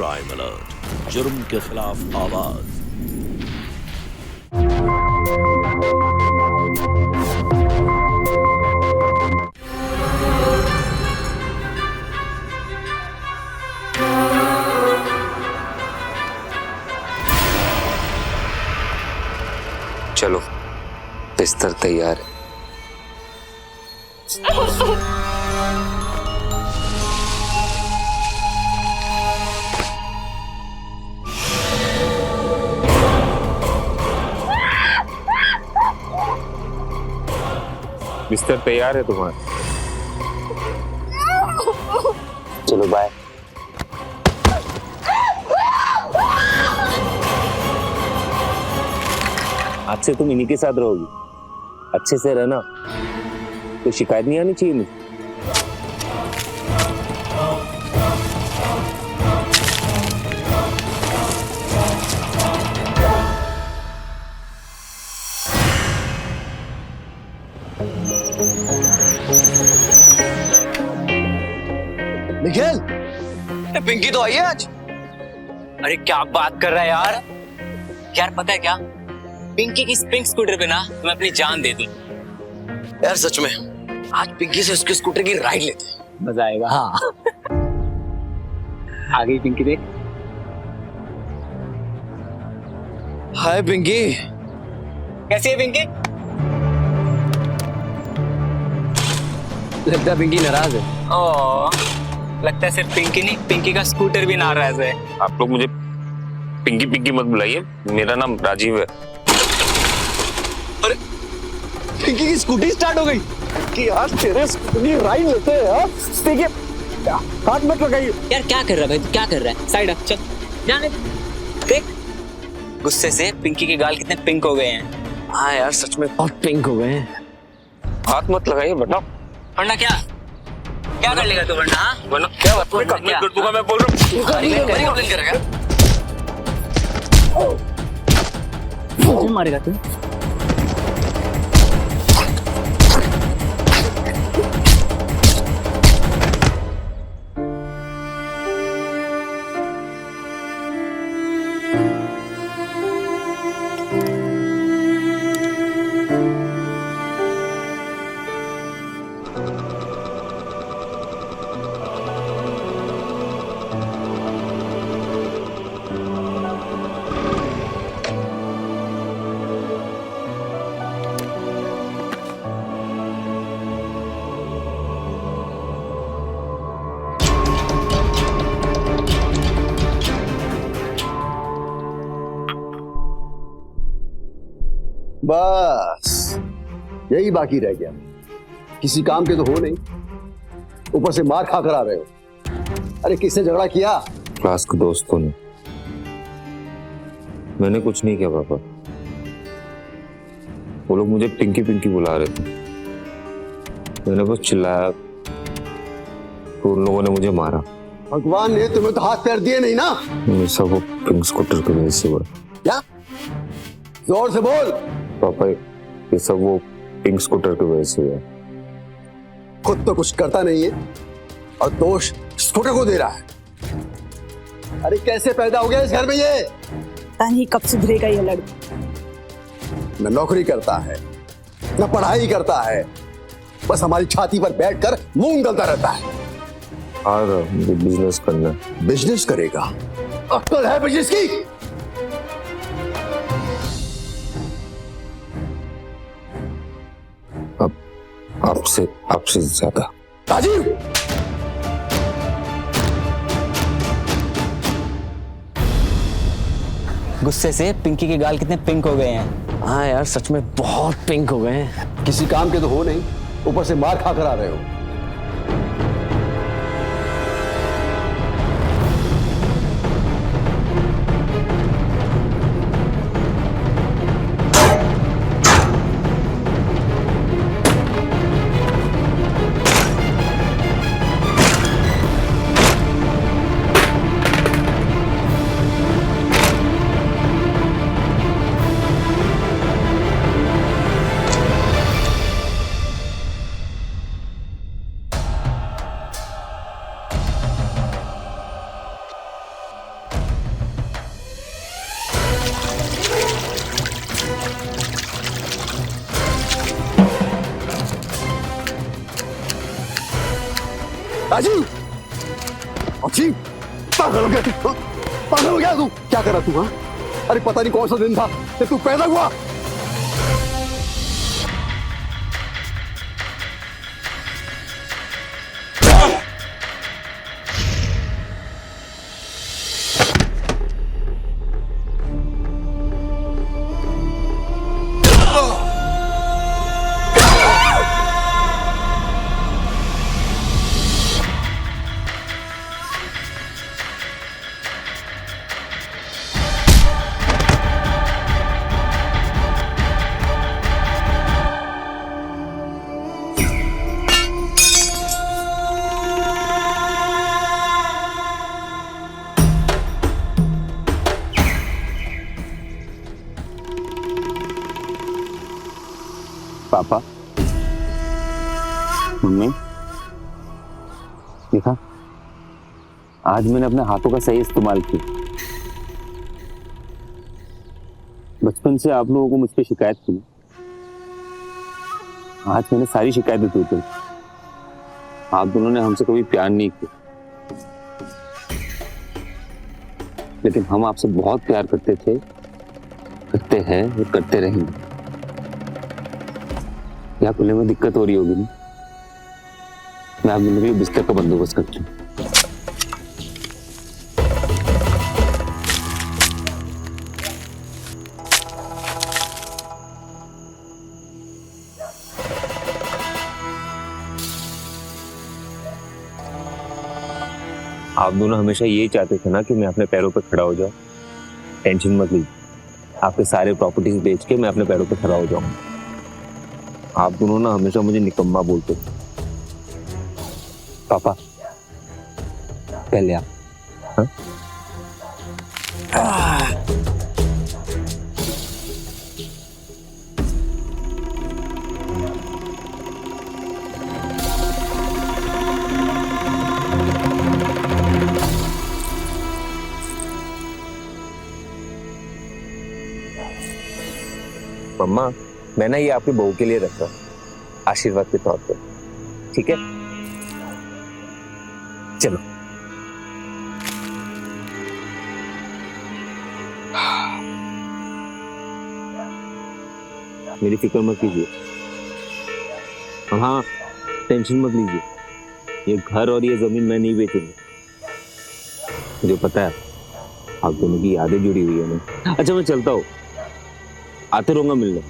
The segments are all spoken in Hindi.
क्राइम अलर्ट, जुर्म के खिलाफ आवाज। चलो, बिस्तर तैयार है। बिस्तर तैयार है तुम्हारा। चलो बाय। आज से तुम इन्हीं के साथ रहोगी, अच्छे से रहना, कोई शिकायत नहीं आनी चाहिए मुझे। निखिल, पिंकी तो आई है आज। अरे क्या बात कर रहा है यार। यार पता है क्या, पिंकी की पिंक स्कूटर पे ना मैं अपनी जान दे दूं। यार सच में आज पिंकी से उसके स्कूटर की राइड लेते हैं, मजा आएगा। हाँ। आ गई पिंकी, देख। हाय पिंकी। कैसी है पिंकी? लगता है पिंकी नाराज है। ओह, लगता है सिर्फ पिंकी नहीं, पिंकी का स्कूटर भी नाराज है। आप लोग मुझे पिंकी पिंकी मत बुलाइए, मेरा नाम राजीव है। अरे पिंकी की स्कूटी स्टार्ट हो गई कि यार तेरे स्कूटी की राइड लेते हैं यार। पिंकी हाथ मत लगाइए। यार क्या कर रहा है भाई, तू क्या कर रहा है? साइड अप, चल जाने। देख, गुस्से से पिंकी के गाल कितने पिंक हो गए हैं। हाँ यार सच में बहुत पिंक हो गए हैं। हाथ मत लगाइए, बताओ। वरना क्या क्या कर लेगा तू? वरना वरना क्या बात मैं कंप्लेंट कर दूंगा, मैं बोल रहा हूँ। मुझे मारेगा तू? बस यही बाकी रह गया। किसी काम के तो हो नहीं, ऊपर से मार खा कर आ रहे हो। अरे किससे झगड़ा किया? क्लास के दोस्तों ने। मैंने कुछ नहीं किया पापा, वो लोग मुझे पिंकी पिंकी बुला रहे थे, मैंने बस चिल्लाया तो उन लोगों ने मुझे मारा। भगवान ने तुम्हें तो हाथ पैर दिए नहीं ना? ये सब वो पिंक स्कूटर की वजह से हुआ। क्या? जोर से बोल। पापा ये सब वो पिंक स्कूटर की वजह से हुआ। खुद तो कुछ करता नहीं है और दोष स्कूटर को दे रहा है। अरे कैसे पैदा हो गया इस घर में ये? पता नहीं कब सुधरेगा ये लड़का। न नौकरी करता है, न पढ़ाई करता है, बस हमारी छाती पर बैठकर मुंह गलता रहता है। मुझे बिजनेस करना है। बिजनेस करेगा? अक्ल है बिजनेस की? अब आपसे ज्यादा। राजीव, गुस्से से पिंकी के गाल कितने पिंक हो गए हैं। हाँ यार सच में बहुत पिंक हो गए हैं। किसी काम के तो हो नहीं, ऊपर से मार खा कर आ रहे हो। राजीव, अजीब, पागल हो गया तू, हाँ? पागल हो गया तू? क्या कर रहा तू? हाँ? अरे पता नहीं कौन सा दिन था कि तू पैदा हुआ। पापा, मम्मी, देखा, आज मैंने अपने हाथों का सही इस्तेमाल किया। बचपन से आप लोगों को मुझ पे शिकायत थी, आज मैंने सारी शिकायतें दूर कर। आप दोनों ने हमसे कभी प्यार नहीं किया, लेकिन हम आपसे बहुत प्यार करते थे, करते हैं और करते रहेंगे। या खुले में दिक्कत हो रही होगी ना, मैं आप दोनों के लिए बिस्तर का बंदोबस्त करती हूँ। आप दोनों हमेशा यही चाहते थे ना कि मैं अपने पैरों पर खड़ा हो जाऊं। टेंशन मत लीजिए, आपके सारे प्रॉपर्टीज बेच के मैं अपने पैरों पर खड़ा हो जाऊंगा। आप दोनों ना हमेशा मुझे निकम्मा बोलते थे। पापा, पहले आप। हाँ? मम्मा, मैं ना ये आपकी बहू के लिए रखा आशीर्वाद के तौर पे, ठीक है? चलो। मेरी फिक्र मत कीजिए। हाँ, टेंशन मत लीजिए। ये घर और ये जमीन मैं नहीं बेचूंगा। मुझे पता है आप दोनों की यादें जुड़ी हुई है ना। अच्छा, मैं चलता हूँ, आते रहूंगा मिलने।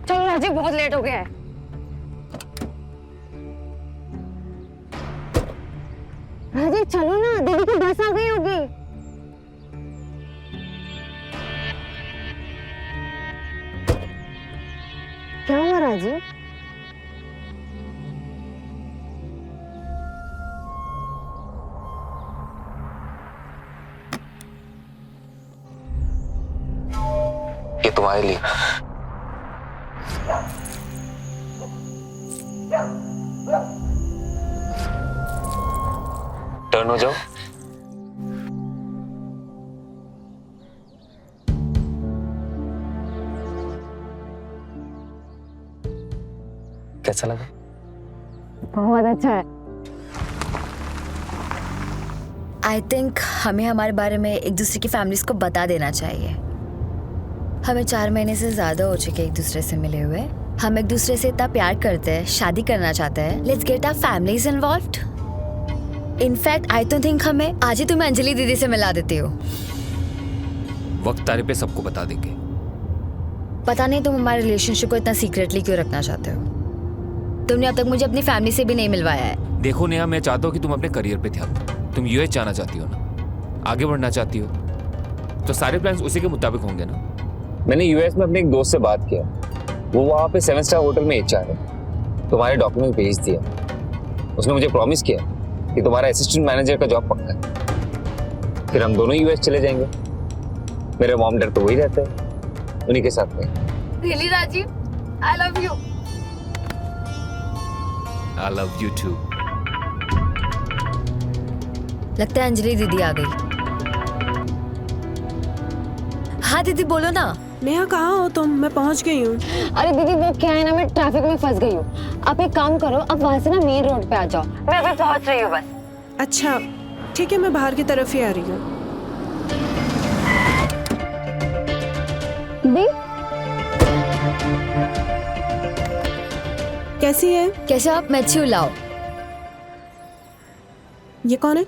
राजीव, बहुत लेट हो गया है। राजीव चलो ना, दीदी की बस आ गई होगी। क्या हुआ राजीव? ये तुम्हारे लिए। टर्न हो जाओ। कैसा लगा? बहुत अच्छा है। आई थिंक हमें हमारे बारे में एक दूसरे की फैमिलीज को बता देना चाहिए। हमें 4 महीने से ज्यादा हो चुके एक दूसरे से मिले हुए। हम एक दूसरे से इतना प्यार करते हैं, शादी करना चाहते हैं। Let's get our families involved. In fact I don't think हमें आज ही तुम्हें अंजलि दीदी से मिला देती हो। वक्त तारे पे सबको बता देंगे। पता नहीं तुम हमारे रिलेशनशिप को इतना सीक्रेटली क्यों रखना चाहते हो। तुमने अब तक मुझे अपनी फैमिली से भी नहीं मिलवाया है। देखो नेहा, मैं चाहता हूँ कि तुम अपने करियर पे ध्यान दो। तुम यूएस जाना चाहती हो ना, आगे बढ़ना चाहती हो, तो सारे प्लान्स उसी के मुताबिक होंगे ना। मैंने यूएस में अपने एक दोस्त से बात किया, वो वहाँ पे 7 स्टार होटल में एचआर है। तुम्हारे डॉक्यूमेंट भेज दिया। उसने मुझे प्रॉमिस किया कि तुम्हारा असिस्टेंट मैनेजर का जॉब पक्का है। फिर हम दोनों यूएस चले जाएंगे। मेरे मॉम डैड तो वही रहते हैं, उन्हीं के साथ में। Really Rajiv, I love you. I love you too. लगता है अंजलि दीदी आ गई। हाँ दीदी बोलो ना। नेहा कहाँ हो तुम? मैं पहुँच गई हूँ। अरे दीदी वो क्या है ना, मैं ट्रैफिक में फंस गई हूँ। आप एक काम करो, आप वहाँ से ना मेन रोड पे आ जाओ, मैं अभी पहुँच रही हूँ बस। अच्छा ठीक है, मैं बाहर की तरफ ही आ रही हूँ। दी कैसी है? कैसे आप? मैं अच्छी हूँ, लाओ। ये कौन है?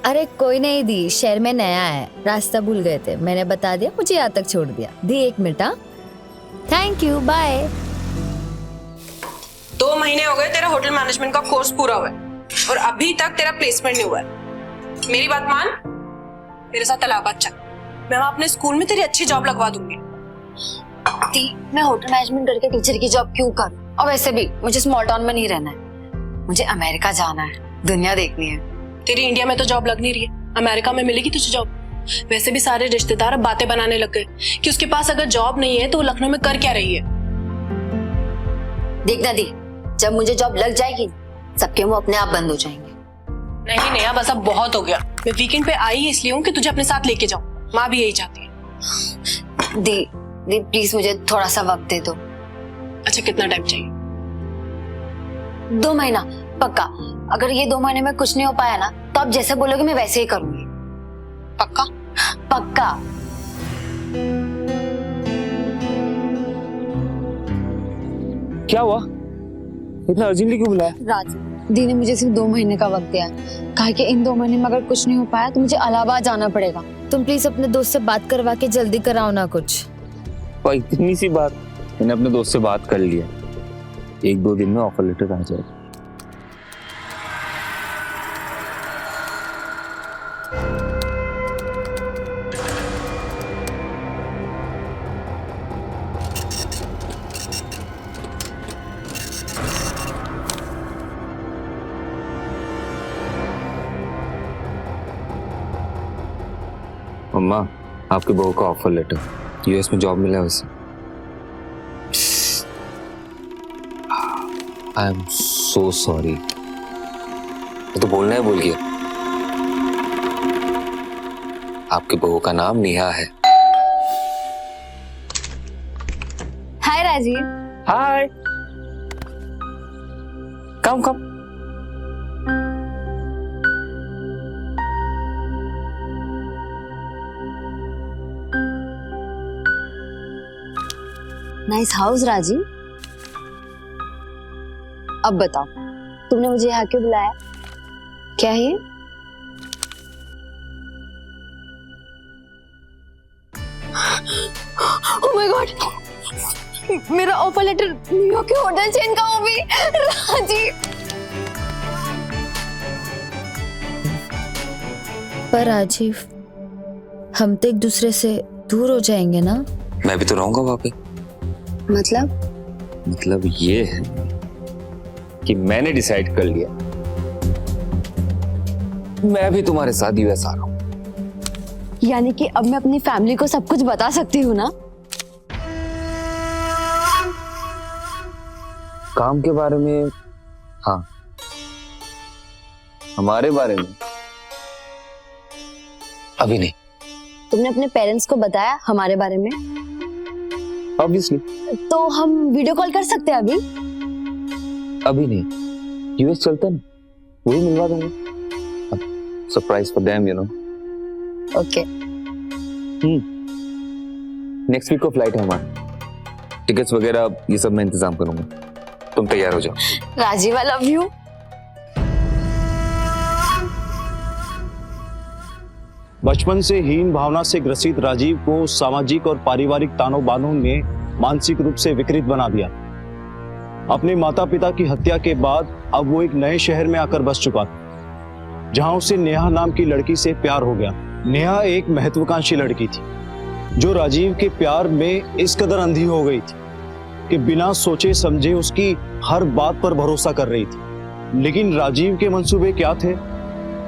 अरे कोई नहीं दी, शहर में नया है, रास्ता भूल गए थे, मैंने बता दिया, मुझे यहाँ तक छोड़ दिया। दी 1 मिनट। हाँ थैंक यू, बाय। 2 महीने हो गए तेरा होटल मैनेजमेंट का कोर्स पूरा हुआ है और अभी तक तेरा प्लेसमेंट नहीं हुआ है। मेरी बात मान, मेरे साथ इलाहाबाद चल, मैं वहां अपने स्कूल में तेरी अच्छी जॉब लगवा दूंगी। दी मैं होटल मैनेजमेंट करके टीचर की जॉब क्यों करूं? और वैसे भी मुझे स्मॉल टाउन में नहीं रहना है, मुझे अमेरिका जाना है, दुनिया देखनी है। तेरी इंडिया में तो जॉब लग नहीं रही है, अमेरिका में मिलेगी तुझे जॉब। वैसे भी सारे रिश्तेदार अब बातें बनाने लग गए कि उसके पास अगर जॉब नहीं है तो वो लखनऊ में कर क्या रही है। देखना दी, जब मुझे जॉब लग जाएगी सबके मुंह अपने आप बंद हो जाएंगे। नहीं नया, बस अब बहुत हो गया। मैं वीकेंड पे आई ही इसलिए हूँ कि तुझे अपने साथ लेके जाऊँ, माँ भी यही चाहती है। दी दी प्लीज मुझे थोड़ा सा वक्त दे दो। अच्छा कितना टाइम चाहिए? 2 महीना पक्का। अगर ये 2 महीने में कुछ नहीं हो पाया ना तो आप जैसे बोलोगे मैं वैसे ही करूंगी। पक्का? पक्का। क्या हुआ? इतना अर्जेंटली क्यों बुलाया? राजीव दी ने मुझे सिर्फ 2 महीने का वक्त दिया है, कहा कि इन 2 महीने में अगर कुछ नहीं हो पाया तो मुझे इलाहाबाद जाना पड़ेगा। तुम प्लीज अपने दोस्त से बात करवा के जल्दी कराओ ना कुछ। और इतनी सी बात, मैंने अपने दोस्त से बात कर लिया, 1-2 दिन में ऑफर लेटर आ जाएगा। मम्मा, आपके बहू का ऑफर लेटर, यूएस में जॉब मिला है उसे। आई एम सो सॉरी, मैं तो बोलना ही भूल गया। आपके बहू का नाम नेहा है। Hi Rajiv. Hi, come come. Nice house Rajiv. अब बताओ, तुमने मुझे यहाँ क्यों बुलाया? क्या है ये? ओह माय गॉड, मेरा ऑफर लेटर न्यूयॉर्क के होटल चेन का, वो भी राजीव। पर राजीव, हम तो एक दूसरे से दूर हो जाएंगे ना? मैं भी तो रहूंगा वहां पे। मतलब ये है कि मैंने डिसाइड कर लिया, मैं भी तुम्हारे साथ यूएस आ रहा हूं। यानी कि अब मैं अपनी फैमिली को सब कुछ बता सकती हूँ ना? काम के बारे में हाँ, हमारे बारे में अभी नहीं। तुमने अपने पेरेंट्स को बताया हमारे बारे में? ऑब्वियसली। तो हम वीडियो कॉल कर सकते हैं अभी? अभी नहीं, यूएस चलते ना, वही मिलवा देंगे। Surprise for them, you know. Okay. Next week को फ्लाइट है हमारा, टिकट्स वगैरह ये सब मैं इंतजाम करूंगा, तुम तैयार हो जाओ। Rajiv, I love you. बचपन से हीन भावना से ग्रसित राजीव को सामाजिक और पारिवारिक तानों बानों ने मानसिक रूप से विकृत बना दिया। अपने माता पिता की हत्या के बाद अब वो एक नए शहर में आकर बस चुका था, जहां उसे नेहा नाम की लड़की से प्यार हो गया। नेहा एक महत्वाकांक्षी लड़की थी जो राजीव के प्यार में इस कदर अंधी हो गई थी कि बिना सोचे समझे उसकी हर बात पर भरोसा कर रही थी। लेकिन राजीव के मंसूबे क्या थे,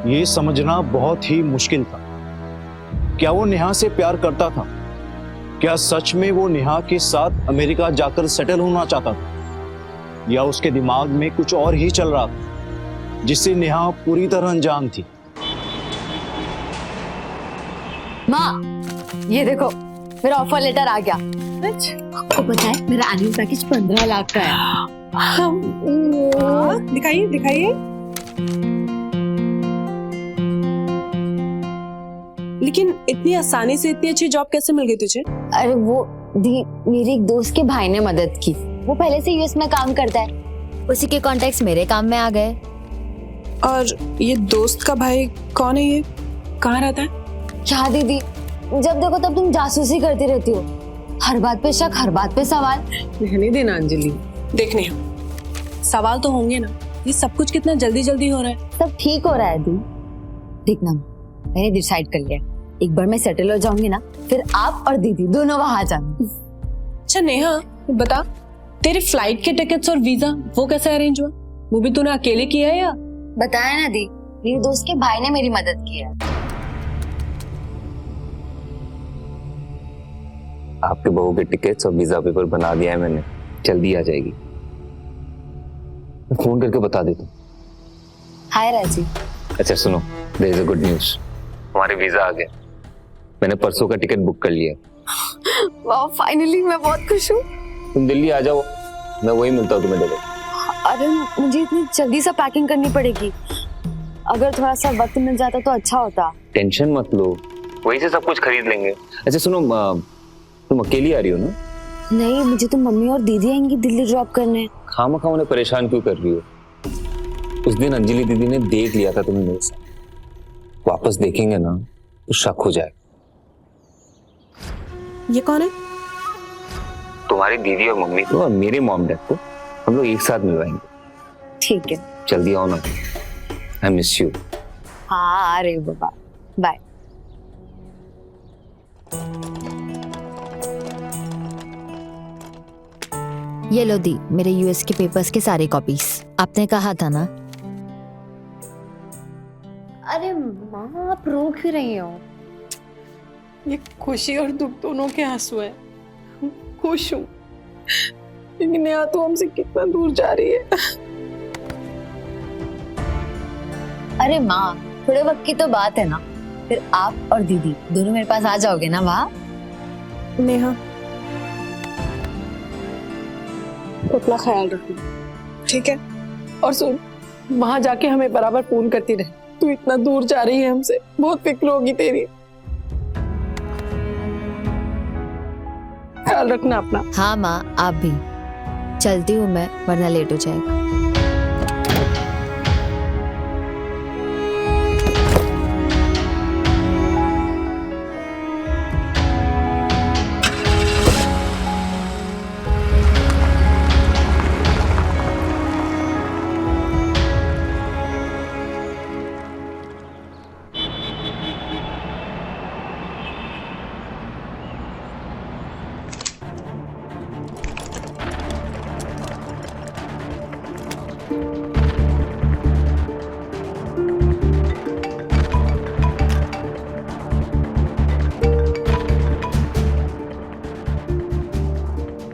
ये समझना बहुत ही मुश्किल था। क्या वो नेहा से प्यार करता था? क्या सच में वो नेहा के साथ अमेरिका जाकर सेटल होना चाहता था, या उसके दिमाग में कुछ और ही चल रहा था जिससे नेहा पूरी तरह अनजान थी? माँ, ये देखो मेरा ऑफर लेटर आ गया। आपको पता है मेरा एनुअल पैकेज 15 लाख का है। दिखाइए दिखाइए। लेकिन इतनी आसानी से इतनी अच्छी जॉब कैसे मिल गई तुझे? अरे वो दी, मेरी एक दोस्त के भाई ने मदद की। वो पहले से यूएस में काम करता है, उसी के कॉन्टेक्ट्स मेरे काम में आ गए। और ये दोस्त का भाई कौन है? ये कहाँ रहता है? क्या दीदी, जब देखो तब तुम जासूसी करती रहती हो। हर बात पे शक, हर बात पे सवाल। रहने देना अंजलि। देखने सवाल तो होंगे ना। ये सब कुछ कितना जल्दी जल्दी हो रहा है। सब ठीक हो रहा है दी। देखना, मैंने डिसाइड कर लिया, एक बार मैं सेटल हो जाऊंगी ना, फिर आप और दीदी दोनों वहां जाना। अच्छा नेहा, बता तेरे फ्लाइट के टिकट्स और वीजा वो कैसे अरेंज हुआ? वो भी तूने अकेले किया है या? बताया ना दी, मेरी दोस्त के भाई ने मेरी मदद की है। आपके बहू के टिकट्स और वीजा पेपर बना दिया है मैंने, जल्दी आ जाएगी। मैं फोन करके बता देता हूँ। हाय राजी। अच्छा सुनो, there is a good news. हमारे वीजा आ गया, मैंने परसों का टिकट बुक कर लिया। वाह, फाइनली मैं बहुत खुश हूँ। तुम दिल्ली आ जाओ, मैं वही मिलता हूँ तुम्हें। अरे मुझे इतनी जल्दी से पैकिंग करनी पड़ेगी, अगर थोड़ा सा वक्त मिल जाता तो अच्छा होता। टेंशन मत लो, वही से सब कुछ खरीद लेंगे। अच्छा सुनो, तुम अकेली आ रही हो ना? नहीं, मुझे तो मम्मी और दीदी आएंगी दिल्ली ड्रॉप करने। खामखा उन्हें परेशान क्यों कर रही हो? उस दिन अंजलि दीदी ने देख लिया था तुम्हें मेरे साथ, वापस देखेंगे ना तो शक हो जाएगा। ये कौन है? तुम्हारी दीदी और मम्मी को और मेरे मॉम डैड को हम लोग एक साथ मिलवाएंगे। ठीक है, जल्दी आओ ना, आई मिस यू। हाँ आ रही हूँ बाबा, बाय। ये लो दी, मेरे यूएस के पेपर्स के सारे कॉपीज। आपने कहा था ना। अरे माँ, आप रो क्यों रही हो? ये खुशी और दुख दोनों के आंसू है। खुश हूँ, लेकिन नेहा तो हमसे कितना दूर जा रही है। अरे माँ, थोड़े वक्त की तो बात है ना, फिर आप और दीदी दोनों मेरे पास आ जाओगे ना वहाँ। नेहा, अपना ख्याल रखना, ठीक है? और सुन, वहां जाके हमें बराबर फोन करती रहे। तू इतना दूर जा रही है हमसे, बहुत फिक्र होगी तेरी। ख्याल रखना अपना। हाँ माँ, आप भी। चलती हूँ मैं, वरना लेट हो जाएगा।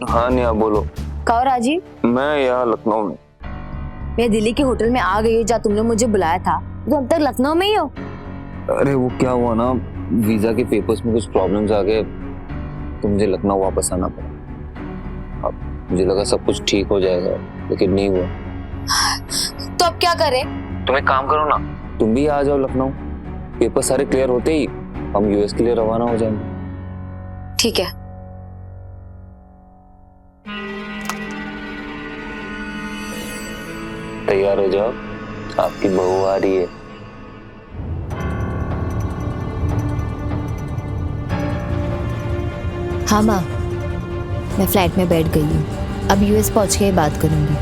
हाँ नेहा बोलो। कहो राजीव, मैं यहाँ लखनऊ में। मैं दिल्ली के होटल में आ गई हूँ जहाँ तुमने मुझे बुलाया था। तुम अब तक लखनऊ में ही हो? अरे वो क्या हुआ ना, वीजा के पेपर्स में कुछ प्रॉब्लम्स आ गए तो मुझे लखनऊ वापस आना पड़ा। अब मुझे लगा सब कुछ ठीक हो जाएगा, लेकिन नहीं हुआ। तो अब क्या करें? तुम एक काम करो ना, तुम भी आ जाओ लखनऊ। पेपर सारे क्लियर होते ही हम यूएस के लिए रवाना हो जाएंगे। ठीक है। तैयार हो जाओ, आपकी बहू आ रही है। हाँ माँ, मैं फ्लाइट में बैठ गई हूँ। अब यूएस पहुँच के ही बात करूँगी।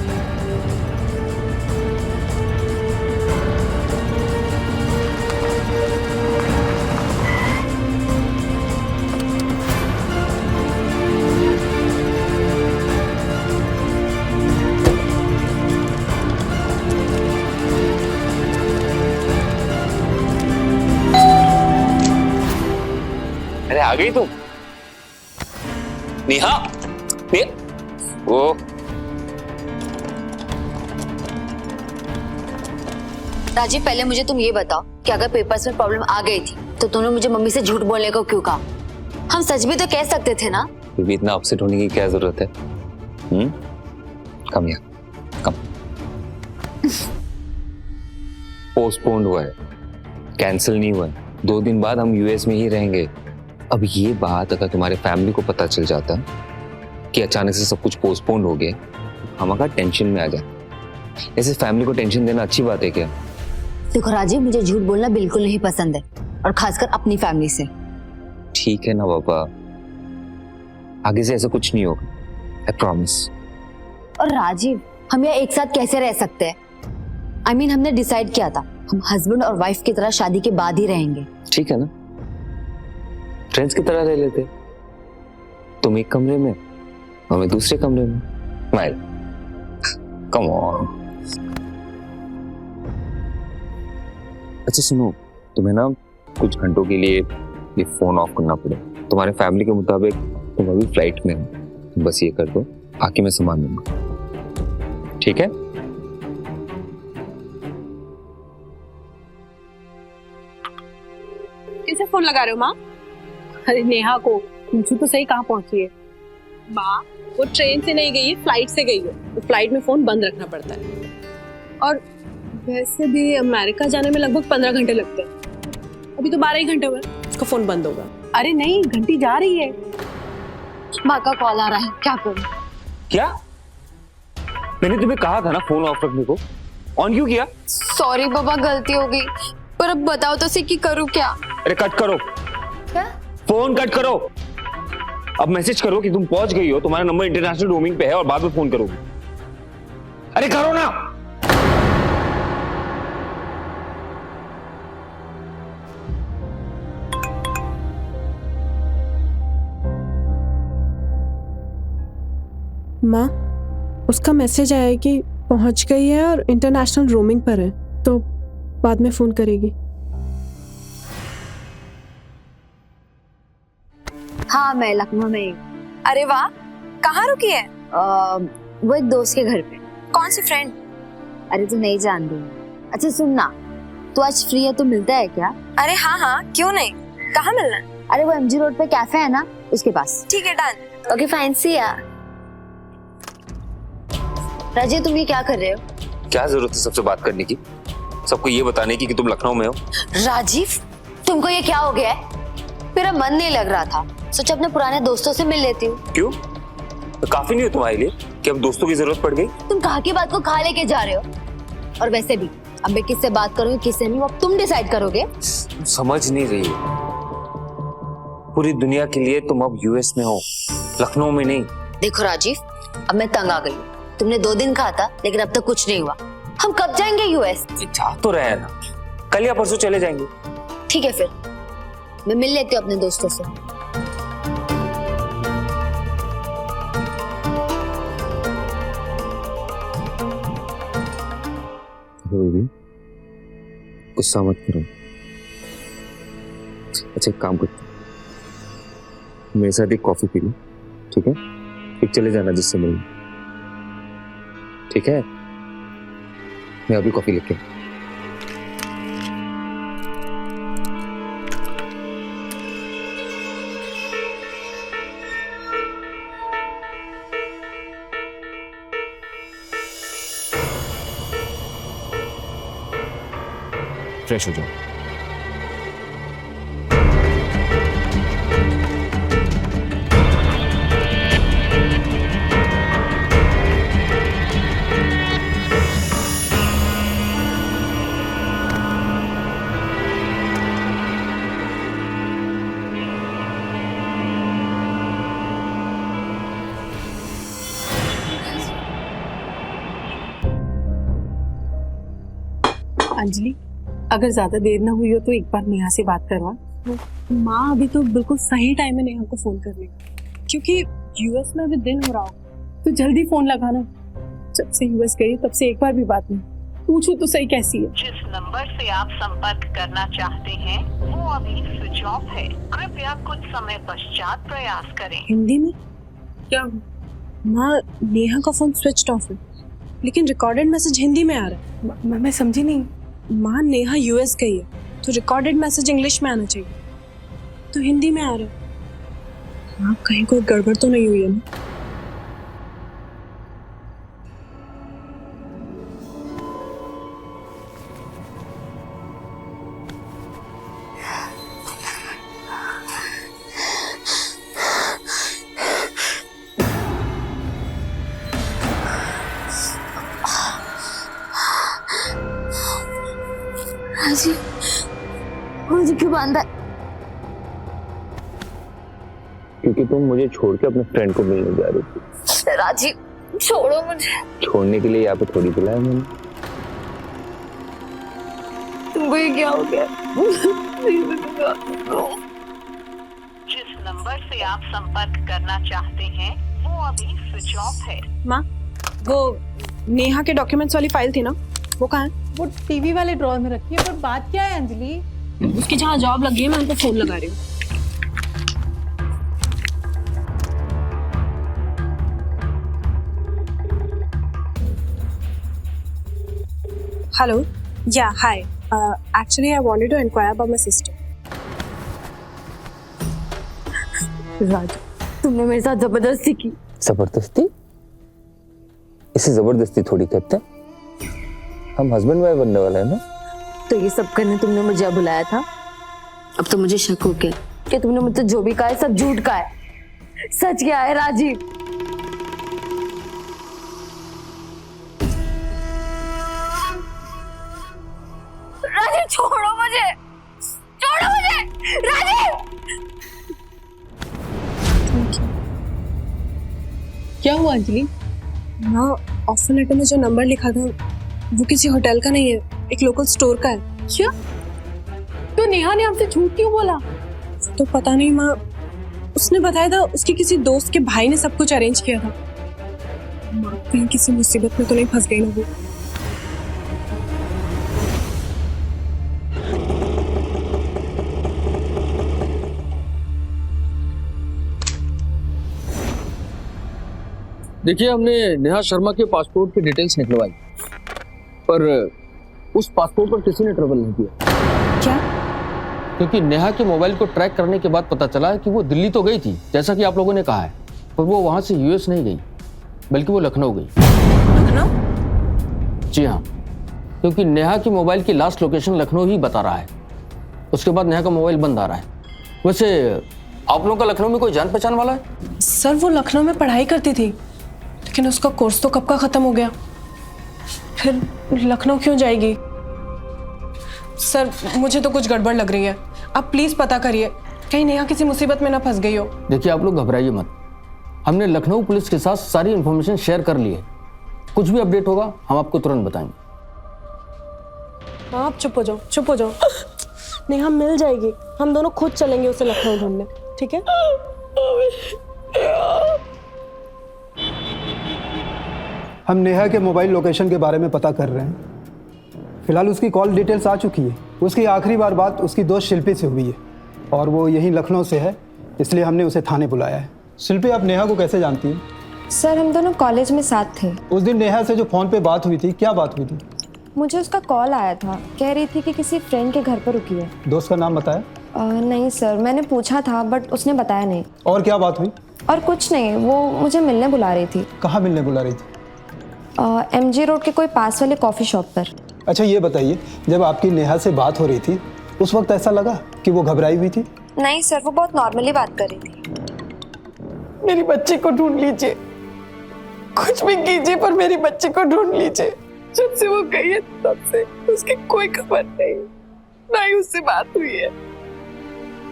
अरे आ गई तुम? नेहा, ओ राजीव, पहले मुझे तुम ये बताओ कि अगर पेपर्स में प्रॉब्लम आ गई थी तो तुमने मुझे मम्मी से झूठ बोलने को क्यों कहा? हम सच भी तो कह सकते थे ना। फिर भी इतना अपसेट होने की क्या जरूरत है? कम यहाँ, कम। पोस्टपोन्ड हुआ है, कैंसिल नहीं हुआ है। 2 दिन बाद हम यूएस में ही रहेंगे। अब ये बात अगर तुम्हारे फैमिली को पता चल जाता कि अचानक से सब कुछ पोस्टपोन्ड हो गया, हम अगर टेंशन में आ जाए। ऐसे फैमिली को टेंशन देना अच्छी बात है क्या? देखो राजीव, मुझे झूठ बोलना बिल्कुल नहीं पसंद है, और खासकर अपनी फैमिली से। ठीक है ना पापा, आगे से ऐसा कुछ नहीं होगा, आई प्रॉमिस। और राजीव, हम यहाँ एक साथ कैसे रह सकते हैं? I mean, हमने डिसाइड किया था हम हस्बैंड और वाइफ की तरह शादी के बाद ही रहेंगे। ठीक है ना, फ्रेंड्स की तरह रह लेते। तुम एक कमरे में, मैं दूसरे कमरे में। Smile, come on. अच्छा सुनो, तुम्हें ना कुछ घंटों के लिए ये फोन ऑफ करना पड़े। तुम्हारे फैमिली के मुताबिक तुम अभी फ्लाइट में हो, बस ये कर दो, आके मैं संभाल लूंगा। ठीक है? किसे फोन लगा रहे हो माँ? अरे नेहा को पूछू तो सही, कहाँ पहुंची है? माँ, वो ट्रेन से नहीं गई है, फ्लाइट से गई है। तो फ्लाइट में फोन बंद रखना पड़ता है, और वैसे भी अमेरिका जाने में लगभग 15 घंटे लगते हैं। अभी तो 12 ही घंटे हुए, उसका फोन बंद होगा। अरे नहीं, घंटी जा रही है। माँ का कॉल आ रहा है, क्या करूं? क्या? मैंने तुम्हें कहा था ना फोन ऑफ रखने को, ऑन क्यों किया? सॉरी बाबा, गलती हो गई। पर अब बताओ तो सही कि करूं क्या? अरे कट करो, क्या? फोन कट करो। अब मैसेज करो कि तुम पहुंच गई हो, तुम्हारा नंबर इंटरनेशनल रोमिंग पे है, और बाद में फोन करोगे। अरे करो ना। माँ, उसका मैसेज आया है कि पहुंच गई है और इंटरनेशनल रोमिंग पर है, तो बाद में फोन करेगी। हाँ, मैं लखनऊ में ही। अरे वाह, कहाँ रुकी है? वो एक दोस्त के घर पे। कौन सी फ्रेंड? अरे तू नहीं जानती। अच्छा सुन ना, तू आज फ्री है तो मिलता है क्या? अरे हाँ हाँ, क्यों नहीं, कहाँ मिलना है? अरे वो एमजी रोड पे कैफे है ना, उसके पास। ठीक है, डन। ओके फाइन, सी या। राजीव, तुम ये क्या कर रहे हो? क्या जरूरत है सबसे बात करने की, सबको ये बताने की कि तुम लखनऊ में हो? राजीव, तुमको ये क्या हो गया है? मेरा मन नहीं लग रहा था, सोचा अपने पुराने दोस्तों से मिल लेती हूँ। क्यों? तो काफी नहीं हो तुम्हारे लिए कि अब दोस्तों की जरूरत पड़ गई? तुम कहाँ की बात को कहाँ लेके जा रहे हो? और वैसे भी अब मैं किससे बात करूँ किससे नहीं, वो अब तुम डिसाइड करोगे। तुम समझ नहीं रही हो, पूरी दुनिया के लिए तुम अब यूएस में हो, लखनऊ में नहीं। देखो राजीव, अब मैं तंग आ गई हूँ। तुमने 2 दिन कहा था, लेकिन अब तक कुछ नहीं हुआ। हम कब जाएंगे यूएस? जा तो रहे हैं ना, कल या परसों चले जाएंगे। ठीक है, फिर मैं मिल लेती हूँ अपने दोस्तों से। गुस्सा मत करो। अच्छा एक काम करते, मेरे साथ एक कॉफी पी लो, ठीक है? फिर चले जाना जिससे मिलना, ठीक है? मैं अभी कॉफी लेके। फ्रेश हो जाओ। अंजलि, अगर ज्यादा देर ना हुई हो तो एक बार नेहा से बात करवा। माँ अभी तो बिल्कुल सही टाइम है नेहा को फोन करने का, क्योंकि यूएस में अभी दिन हो रहा हो, तो जल्दी फोन लगाना। जब से यूएस गई तब से एक बार भी बात नहीं। पूछू तो सही कैसी है। जिस नंबर से आप संपर्क करना चाहते हैं वो अभी स्विच ऑफ है, कृपया कुछ समय पश्चात प्रयास करें। हिंदी में क्या? माँ नेहा का फोन स्विच ऑफ है, लेकिन रिकॉर्डेड मैसेज हिंदी में आ रहा है। मैं समझी नहीं। माँ नेहा यूएस गई है तो रिकॉर्डेड मैसेज इंग्लिश में आना चाहिए, तो हिंदी में आ रहा है। हाँ, कहीं कोई गड़बड़ तो नहीं हुई है ना? राजीव, मुझे क्यों बांधा? क्योंकि तुम मुझे छोड़ के अपने फ्रेंड को मिलने जा रही थी। राजीव छोड़ो मुझे। छोड़ने के लिए यहाँ पे थोड़ी बुलाया मैंने। तुमको ये क्या हो गया? जिस नंबर से आप संपर्क करना चाहते हैं वो अभी स्विच ऑफ है। माँ वो नेहा के डॉक्यूमेंट्स वाली फाइल थी ना, वो कहाँ है? वो टीवी वाले ड्रॉर में रखी है। पर बात क्या है अंजलि? उसकी जहाँ जॉब लगी है मैं उनको फोन लगा रही हूँ। हेलो, या hi, actually I wanted to inquire about my sister. Raj, तुमने मेरे साथ जबरदस्ती की। जबरदस्ती? इसे जबरदस्ती थोड़ी कहते हैं। हम हस्बैंड वाइफ बनने वाले हैं ना। तो ये सब करने तुमने मुझे बुलाया था? अब तो मुझे शक हो गया कि तुमने मुझसे जो भी कहा है सब झूठ का है। सच क्या है राजीव? राजीव छोड़ो मुझे, छोड़ो मुझे राजीव। क्या हुआ अंजलि? हाँ, ऑफर लेटर में जो नंबर लिखा था वो किसी होटल का नहीं है, एक लोकल स्टोर का है। क्या? तो नेहा ने हमसे झूठ क्यों बोला? तो पता नहीं माँ, उसने बताया था उसके किसी दोस्त के भाई ने सब कुछ अरेंज किया था। माँ कहीं किसी मुसीबत में तो नहीं फंस गई ना वो। देखिए, हमने नेहा शर्मा के पासपोर्ट की डिटेल्स निकलवाई, पर उस पासपोर्ट पर किसी ने ट्रेवल नहीं किया। क्या? क्योंकि नेहा के मोबाइल को ट्रैक करने के बाद पता चला है कि वो दिल्ली तो गई थी जैसा कि आप लोगों ने कहा है, पर वो वहां से यूएस नहीं गई, बल्कि वो लखनऊ गई। लखनऊ? जी हाँ, क्योंकि नेहा की मोबाइल की लास्ट लोकेशन लखनऊ ही बता रहा है। उसके बाद नेहा का मोबाइल बंद आ रहा है। वैसे आप लोगों का लखनऊ में कोई जान पहचान वाला है? सर वो लखनऊ में पढ़ाई करती थी, लेकिन उसका कोर्स तो कब का खत्म हो गया, फिर लखनऊ क्यों जाएगी? सर मुझे तो कुछ गड़बड़ लग रही है, आप प्लीज पता करिए, कहीं नेहा किसी मुसीबत में ना फंस गई हो। देखिए, आप लोग घबराइए मत, हमने लखनऊ पुलिस के साथ सारी इंफॉर्मेशन शेयर कर ली है। कुछ भी अपडेट होगा हम आपको तुरंत बताएंगे। आप चुप हो जाओ, चुप हो जाओ। नेहा मिल जाएगी, हम दोनों खुद चलेंगे उसे लखनऊ ढूंढने, ठीक है? हम नेहा के मोबाइल लोकेशन के बारे में पता कर रहे हैं। फिलहाल उसकी कॉल डिटेल्स आ चुकी है। उसकी आखिरी बार बात उसकी दोस्त शिल्पी से हुई है और वो यहीं लखनऊ से है, इसलिए हमने उसे थाने बुलाया है। शिल्पी, आप नेहा को कैसे जानती हैं? सर हम दोनों कॉलेज में साथ थे। उस दिन नेहा से जो फ़ोन पे बात हुई थी, क्या बात हुई थी? मुझे उसका कॉल आया था, कह रही थी कि किसी फ्रेंड के घर पर रुकी है। दोस्त का नाम बताया? नहीं सर, मैंने पूछा था बट उसने बताया नहीं। और क्या बात हुई? और कुछ नहीं, वो मुझे मिलने बुला रही थी। कहाँ मिलने बुला रही थी? MG रोड के कोई पास वाले कॉफ़ी शॉप पर। अच्छा ये बताइए, जब आपकी नेहा से बात हो रही थी उस वक्त ऐसा लगा कि वो घबराई हुई थी? नहीं सर, वो बहुत नॉर्मली बात कर रही थी। मेरी बच्ची को ढूंढ लीजिए, कुछ भी कीजिए पर मेरी बच्ची को ढूंढ लीजिए। जब से वो गई है तब से उसकी कोई खबर नहीं, ना ही उससे बात हुई है।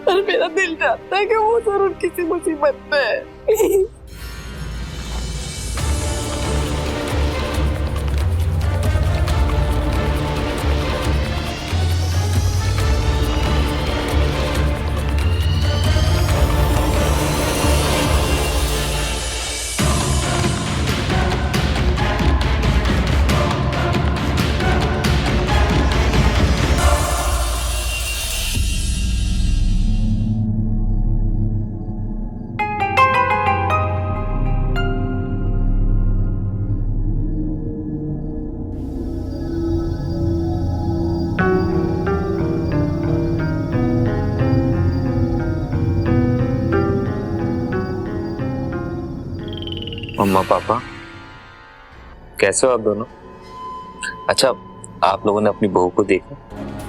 और मेरा दिल चाहता है कि वो जरूर किसी मुसीबत में है। कैसे हो आप दोनों? अच्छा, आप लोगों ने अपनी बहू को देखा,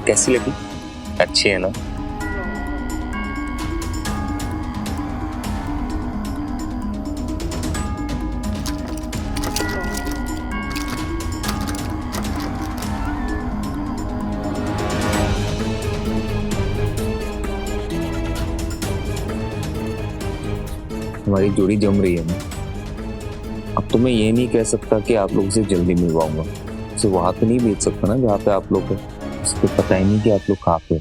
कैसी लगी? अच्छी है ना? हमारी जोड़ी जम रही है ना। अब तो मैं ये नहीं कह सकता कि आप लोगों से जल्दी मिलवाऊंगा, उसे वहां पे नहीं भेज सकता ना जहाँ पे आप लोग हैं। उसको पता ही नहीं कि आप लोग कहाँ पे।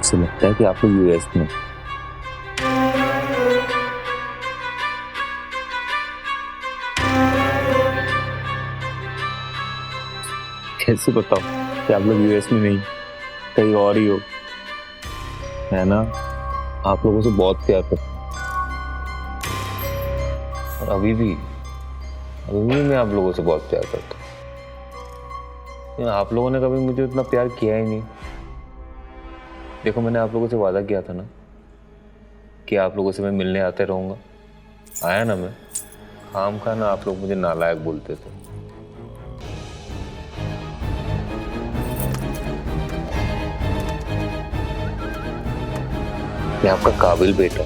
उसे लगता है कि आप लोग यूएस में। कैसे बताओ कि आप लोग यूएस में नहीं, कहीं और ही हो, है ना? आप लोगों से बहुत प्यार करता हूं और अभी भी मैं आप लोगों से बहुत प्यार करता हूँ। आप लोगों ने कभी मुझे उतना प्यार किया ही नहीं। देखो, मैंने आप लोगों से वादा किया था ना कि आप लोगों से मैं मिलने आते रहूंगा। आया ना मैं, खाम खा ना आप लोग मुझे नालायक बोलते थे। मैं आपका काबिल बेटा।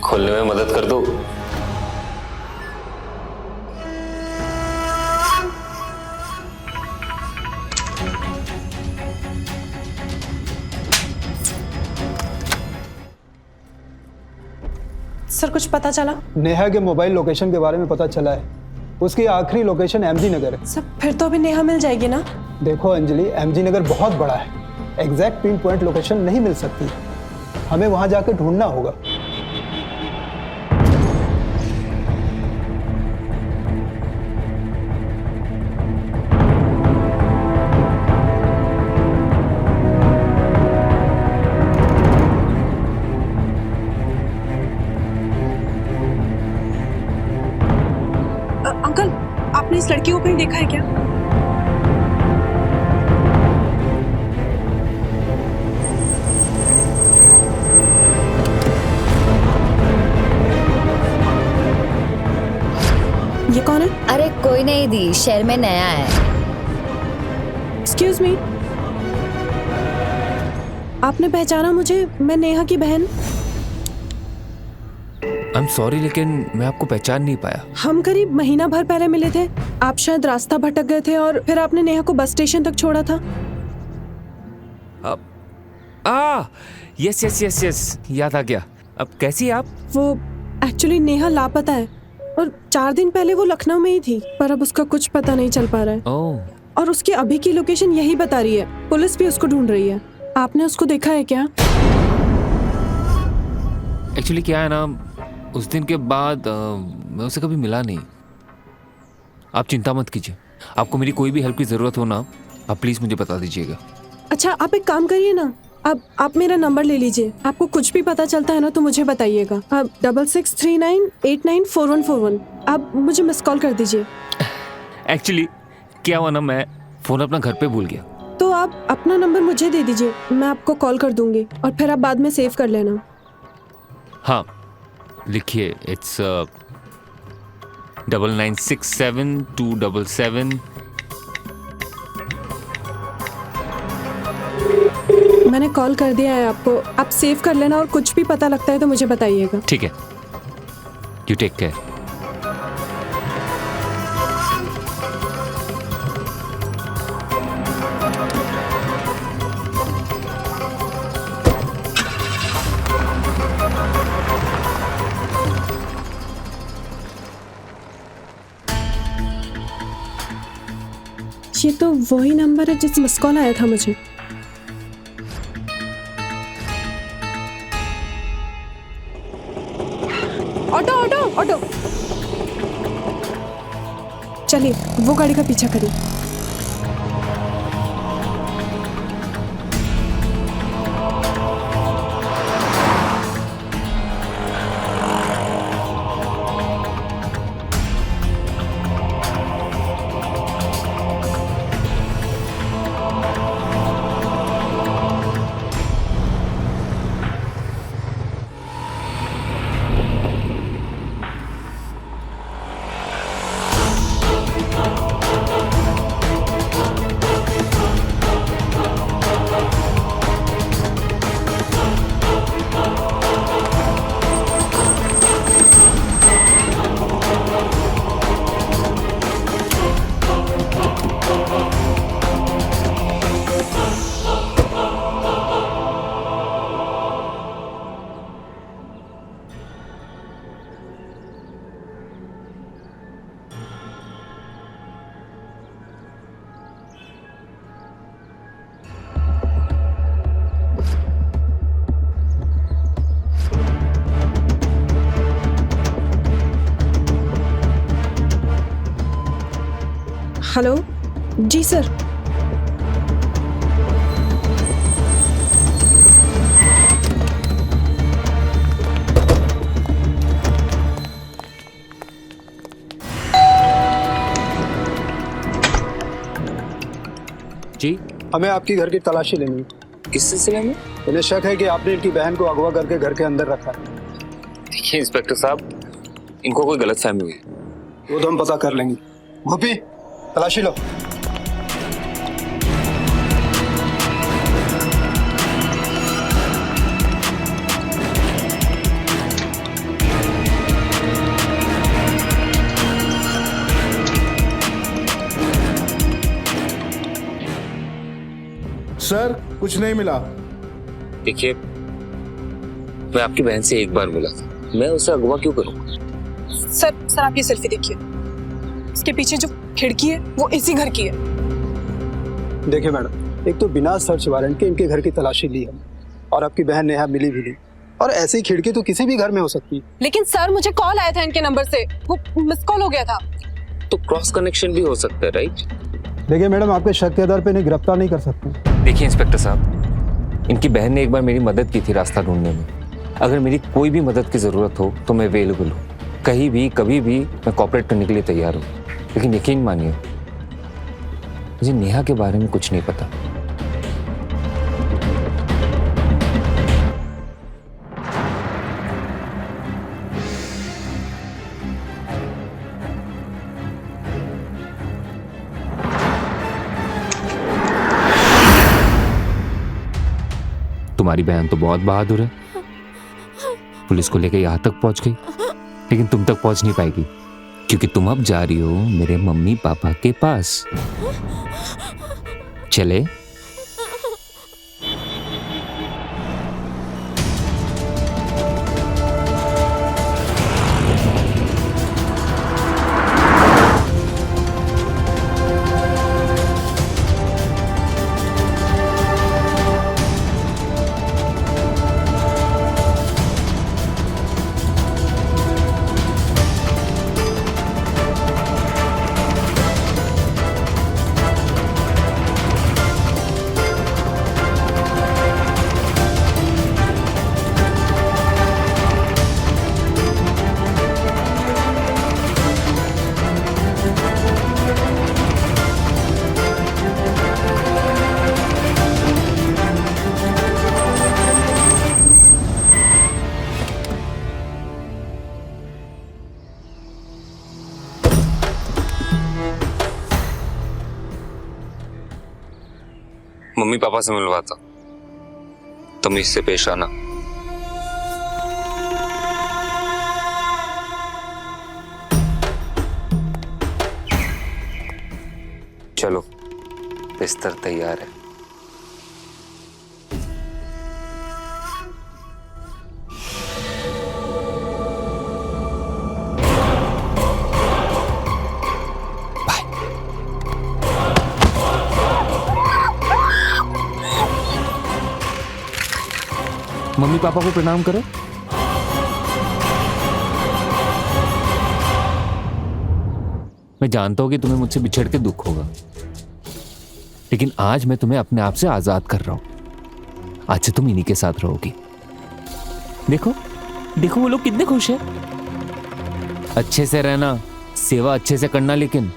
खोलने में मदद कर दो। सर, कुछ पता चला? नेहा के मोबाइल लोकेशन के बारे में पता चला है। उसकी आखिरी लोकेशन एमजी नगर है। सर, फिर तो अभी नेहा मिल जाएगी ना? देखो अंजलि, एमजी नगर बहुत बड़ा है, एग्जैक्ट पिन पॉइंट लोकेशन नहीं मिल सकती, हमें वहां जाकर ढूंढना होगा। अंकल, आपने इस लड़की को कहीं देखा है क्या? ये कौन है? अरे कोई नहीं दी, शहर में नया है। एक्सक्यूज मी, आपने पहचाना मुझे? मैं नेहा की बहन। आई एम सॉरी, लेकिन मैं आपको पहचान नहीं पाया। हम करीब महीना भर पहले मिले थे। आप शायद रास्ता भटक गए थे और फिर आपने नेहा को बस स्टेशन तक छोड़ा था। यस यस यस यस, याद आ गया। अब कैसी आप? वो एक्चुअली नेहा लापता है और 4 दिन पहले वो लखनऊ में ही थी, पर अब उसका कुछ पता नहीं चल पा रहा है। और उसकी अभी की लोकेशन यही बता रही है। पुलिस भी उसको ढूंढ रही है। आपने उसको देखा है क्या? एक्चुअली क्या है ना, उस दिन के बाद मैं उसे कभी मिला नहीं। आप चिंता मत कीजिए, आपको मेरी कोई भी हेल्प की जरूरत हो ना, आप प्लीज मुझे बता दीजिएगा। अच्छा, आप एक काम करिए ना, आप मेरा नंबर ले लीजिए। आपको कुछ भी पता चलता है ना तो मुझे बताइएगा। आप 6639894141 आप मुझे मिस कॉल कर दीजिए। एक्चुअली क्या हुआ ना, मैं फोन अपना घर पे भूल गया। तो आप अपना नंबर मुझे दे दीजिए, मैं आपको कॉल कर दूंगी और फिर आप बाद में सेव कर लेना। हाँ लिखिए, इट्स 996727. मैंने कॉल कर दिया है आपको, आप सेव कर लेना और कुछ भी पता लगता है तो मुझे बताइएगा। ठीक है, यू टेक केयर। ये तो वही नंबर है जिस मिस कॉल आया था मुझे। ऑटो ऑटो ऑटो, चलिए वो गाड़ी का पीछा करिए। हेलो जी सर। जी हमें आपकी घर की तलाशी लेनी है। किस सिलसिले में? इन्हें शक है कि आपने इनकी बहन को अगवा करके घर के अंदर रखा है। देखिए इंस्पेक्टर साहब, इनको कोई गलतफहमी हुई। वो तो हम पता कर लेंगे। गोपी तलाशी लो। सर कुछ नहीं मिला। देखिए मैं आपकी बहन से एक बार मिला था, मैं उसे अगवा क्यों करूं? सर आप ये सेल्फी देखिए, इसके पीछे जो खिड़की है वो इसी घर की है। देखिए मैडम, एक तो बिना सर्च वारंट के इनके घर की तलाशी ली है और आपकी बहन नेहा मिली भी नहीं, और ऐसी खिड़की तो किसी भी घर में हो सकती है। लेकिन सर मुझे कॉल आया था इनके नंबर से, वो मिस कॉल हो गया था। तो क्रॉस कनेक्शन भी हो सकता है, राइट? देखिए मैडम, आपके शक के आधार पे इन्हें गिरफ्तार नहीं कर सकते। देखिए इंस्पेक्टर साहब, इनकी बहन ने एक बार मेरी मदद की थी रास्ता ढूंढने में। अगर मेरी कोई भी मदद की ज़रूरत हो तो मैं अवेलेबल हूँ, कहीं भी कभी भी मैं कॉपरेट करने के लिए तैयार हूँ। लेकिन यकीन मानिए मुझे नेहा के बारे में कुछ नहीं पता। तुम्हारी बहन तो बहुत बहादुर है, पुलिस को लेकर यहाँ तक पहुंच गई, लेकिन तुम तक पहुंच नहीं पाएगी क्योंकि तुम अब जा रही हो मेरे मम्मी पापा के पास। चले? मम्मी पापा से मिलवाता, तुम इससे पेश आना। चलो बिस्तर तैयार है। मम्मी पापा को प्रणाम करो। मैं जानता हूं कि तुम्हें मुझसे बिछड़ के दुख होगा, लेकिन आज मैं तुम्हें अपने आप से आजाद कर रहा हूं। आज से तुम इन्हीं के साथ रहोगी। देखो देखो वो लोग कितने खुश हैं। अच्छे से रहना, सेवा अच्छे से करना। लेकिन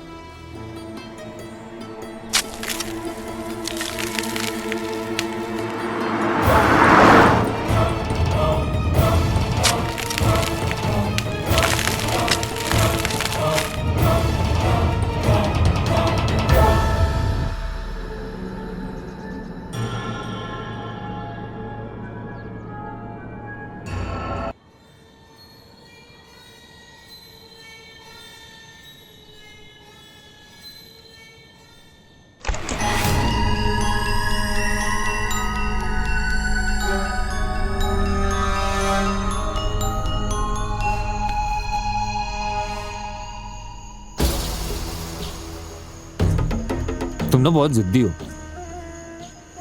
तुम ना बहुत जिद्दी हो,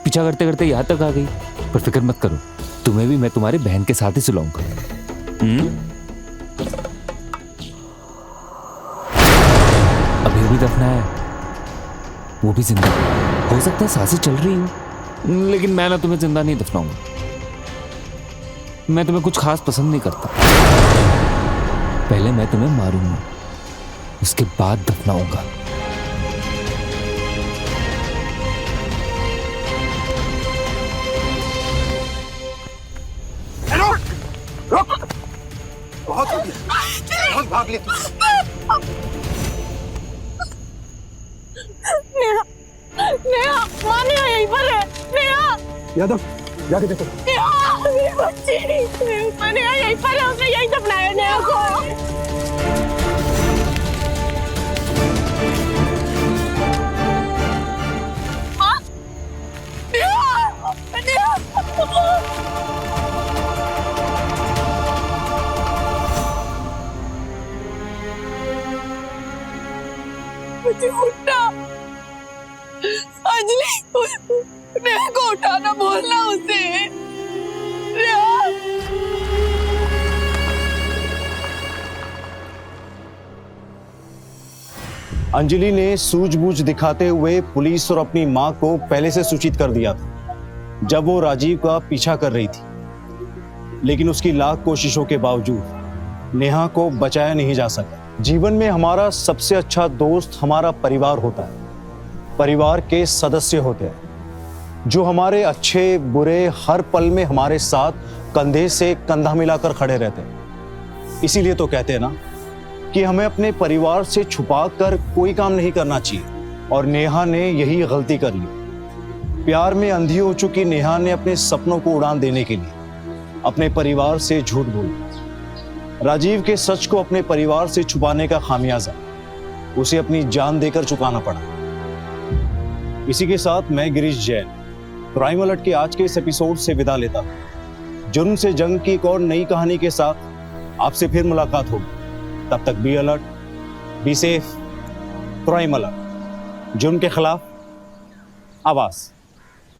पीछा करते करते यहां तक आ गई। पर फिक्र मत करो, तुम्हें भी मैं तुम्हारी बहन के साथ ही सुलाऊंगा। अभी अभी दफनाया है, वो भी जिंदा। हो सकता है सांसें चल रही हो, लेकिन मैं ना तुम्हें जिंदा नहीं दफनाऊंगा। मैं तुम्हें कुछ खास पसंद नहीं करता। पहले मैं तुम्हें मारूंगा, उसके बाद दफनाऊंगा। बहुत हो गया, बहुत भाग लिया। नेहा, नेहा, माँ नेहा यहीं पर है। नेहा, यादव जाके देखो। नेहा, मेरी बच्ची, नेहा यहीं पर है, उसने यहीं दफनाया नेहा को। माँ, नेहा, नेहा। मुझे उठना, अंजलि, नेहा को उठाना, बोलना उसे। नेहा, अंजलि ने सूझबूझ दिखाते हुए पुलिस और अपनी मां को पहले से सूचित कर दिया था जब वो राजीव का पीछा कर रही थी, लेकिन उसकी लाख कोशिशों के बावजूद नेहा को बचाया नहीं जा सका। जीवन में हमारा सबसे अच्छा दोस्त हमारा परिवार होता है, परिवार के सदस्य होते हैं जो हमारे अच्छे बुरे हर पल में हमारे साथ कंधे से कंधा मिलाकर खड़े रहते हैं। इसीलिए तो कहते हैं ना कि हमें अपने परिवार से छुपाकर कोई काम नहीं करना चाहिए, और नेहा ने यही गलती कर ली। प्यार में अंधी हो चुकी नेहा ने अपने सपनों को उड़ान देने के लिए अपने परिवार से झूठ बोला। राजीव के सच को अपने परिवार से छुपाने का खामियाजा उसे अपनी जान देकर चुकाना पड़ा। इसी के साथ मैं गिरीश जैन क्राइम अलर्ट के आज के इस एपिसोड से विदा लेता हूं। जुर्म से जंग की एक और नई कहानी के साथ आपसे फिर मुलाकात होगी। तब तक be alert, be safe. Crime alert, जुर्म के खिलाफ आवाज।